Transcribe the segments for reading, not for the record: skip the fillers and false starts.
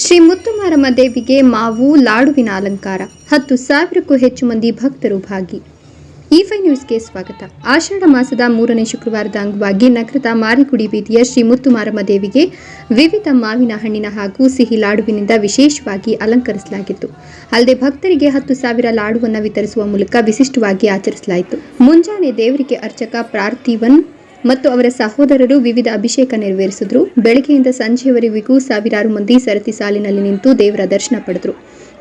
ಶ್ರೀ ಮುತ್ತುಮಾರಮ್ಮ ದೇವಿಗೆ ಮಾವು ಲಾಡುವಿನ ಅಲಂಕಾರ 10,000ಕ್ಕೂ ಹೆಚ್ಚು ಮಂದಿ ಭಕ್ತರು ಭಾಗಿ. E5 ನ್ಯೂಸ್ಗೆ ಸ್ವಾಗತ. ಆಷಾಢ ಮಾಸದ 3ನೇ ಶುಕ್ರವಾರದ ಅಂಗವಾಗಿ ನಗರದ ಮಾರಿಗುಡಿ ಬೀದಿಯ ಶ್ರೀ ಮುತ್ತುಮಾರಮ್ಮ ದೇವಿಗೆ ವಿವಿಧ ಮಾವಿನ ಹಣ್ಣಿನ ಹಾಗೂ ಸಿಹಿ ಲಾಡುವಿನಿಂದ ವಿಶೇಷವಾಗಿ ಅಲಂಕರಿಸಲಾಗಿತ್ತು. ಅಲ್ಲದೆ ಭಕ್ತರಿಗೆ 10,000 ಲಾಡುವನ್ನು ವಿತರಿಸುವ ಮೂಲಕ ವಿಶಿಷ್ಟವಾಗಿ ಆಚರಿಸಲಾಯಿತು. ಮುಂಜಾನೆ ದೇವರಿಗೆ ಅರ್ಚಕ ಪ್ರಾರ್ಥಿವನ್ ಮತ್ತು ಅವರ ಸಹೋದರರು ವಿವಿಧ ಅಭಿಷೇಕ ನೆರವೇರಿಸಿದ್ರು. ಬೆಳಗ್ಗೆಯಿಂದ ಸಂಜೆಯವರೆಗೂ ಸಾವಿರಾರು ಮಂದಿ ಸರತಿ ಸಾಲಿನಲ್ಲಿ ನಿಂತು ದೇವರ ದರ್ಶನ ಪಡೆದರು.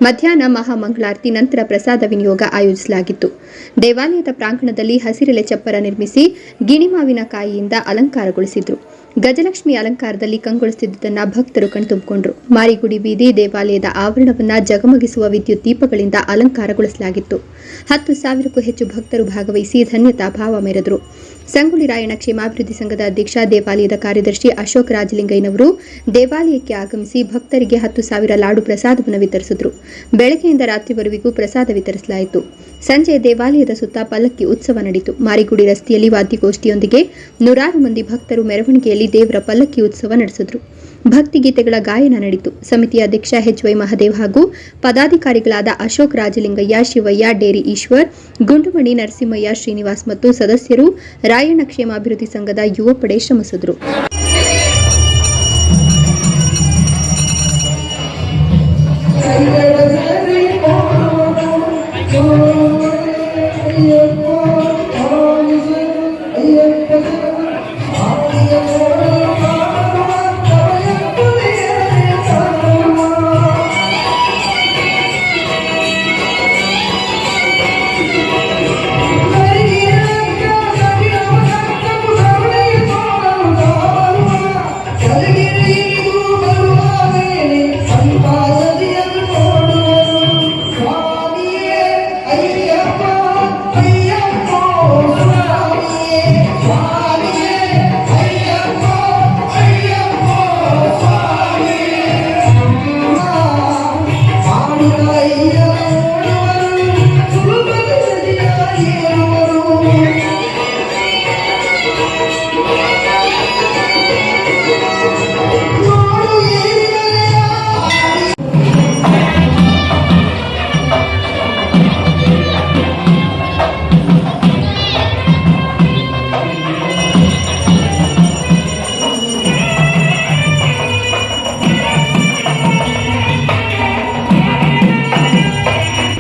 ಮಧ್ಯಾಹ್ನ ಮಹಾಮಂಗಳಾರತಿ ನಂತರ ಪ್ರಸಾದ ವಿನಿಯೋಗ ಆಯೋಜಿಸಲಾಗಿತ್ತು. ದೇವಾಲಯದ ಪ್ರಾಂಗಣದಲ್ಲಿ ಹಸಿರೆಲೆ ಚಪ್ಪರ ನಿರ್ಮಿಸಿ ಗಿಣಿಮಾವಿನ ಕಾಯಿಯಿಂದ ಅಲಂಕಾರಗೊಳಿಸಿದ್ರು. ಗಜಲಕ್ಷ್ಮಿ ಅಲಂಕಾರದಲ್ಲಿ ಕಂಗೊಳಿಸುತ್ತಿದ್ದುದನ್ನು ಭಕ್ತರು ಕಣ್ತುಂಬಿಕೊಂಡರು. ಮಾರಿಗುಡಿ ಬೀದಿ ದೇವಾಲಯದ ಆವರಣವನ್ನು ಜಗಮಗಿಸುವ ವಿದ್ಯುತ್ ದೀಪಗಳಿಂದ ಅಲಂಕಾರಗೊಳಿಸಲಾಗಿತ್ತು. 10,000ಕ್ಕೂ ಹೆಚ್ಚು ಭಕ್ತರು ಭಾಗವಹಿಸಿ ಧನ್ಯತಾ ಭಾವ ಮೆರೆದರು. ಸಂಗೊಳ್ಳಿ ರಾಯಣ್ಣ ಕ್ಷೇಮಾಭಿವೃದ್ಧಿ ಸಂಘದ ಅಧ್ಯಕ್ಷ ದೇವಾಲಯದ ಕಾರ್ಯದರ್ಶಿ ಅಶೋಕ್ ರಾಜಲಿಂಗಯ್ಯನವರು ದೇವಾಲಯಕ್ಕೆ ಆಗಮಿಸಿ ಭಕ್ತರಿಗೆ 10,000 ಲಾಡು ಪ್ರಸಾದವನ್ನು ವಿತರಿಸಿದರು. ಬೆಳಗ್ಗೆಯಿಂದ ರಾತ್ರಿವರೆಗೂ ಪ್ರಸಾದ ವಿತರಿಸಲಾಯಿತು. ಸಂಜೆ ದೇವಾಲಯದ ಸುತ್ತ ಪಲ್ಲಕ್ಕಿ ಉತ್ಸವ ನಡೆಯಿತು. ಮಾರಿಗುಡಿ ರಸ್ತೆಯಲ್ಲಿ ವಾದ್ಯಗೋಷ್ಠಿಯೊಂದಿಗೆ ನೂರಾರು ಮಂದಿ ಭಕ್ತರು ಮೆರವಣಿಗೆಯಲ್ಲಿ ದೇವರ ಪಲ್ಲಕ್ಕಿ ಉತ್ಸವ ನಡೆಸಿದರು. ಭಕ್ತಿಗೀತೆಗಳ ಗಾಯನ ನಡೆಯಿತು. ಸಮಿತಿಯ ಅಧ್ಯಕ್ಷ HY ಮಹದೇವ್ ಹಾಗೂ ಪದಾಧಿಕಾರಿಗಳಾದ ಅಶೋಕ್ ರಾಜಲಿಂಗಯ್ಯ, ಶಿವಯ್ಯ, ಡೇರಿ ಈಶ್ವರ್, ಗುಂಡುಮಣಿ, ನರಸಿಂಹಯ್ಯ, ಶ್ರೀನಿವಾಸ್ ಮತ್ತು ಸದಸ್ಯರು ರಾಯಣ್ಣ ಕ್ಷೇಮಾಭಿವೃದ್ಧಿ ಸಂಘದ ಯುವ ಪಡೆ ಶ್ರಮಿಸಿದರು.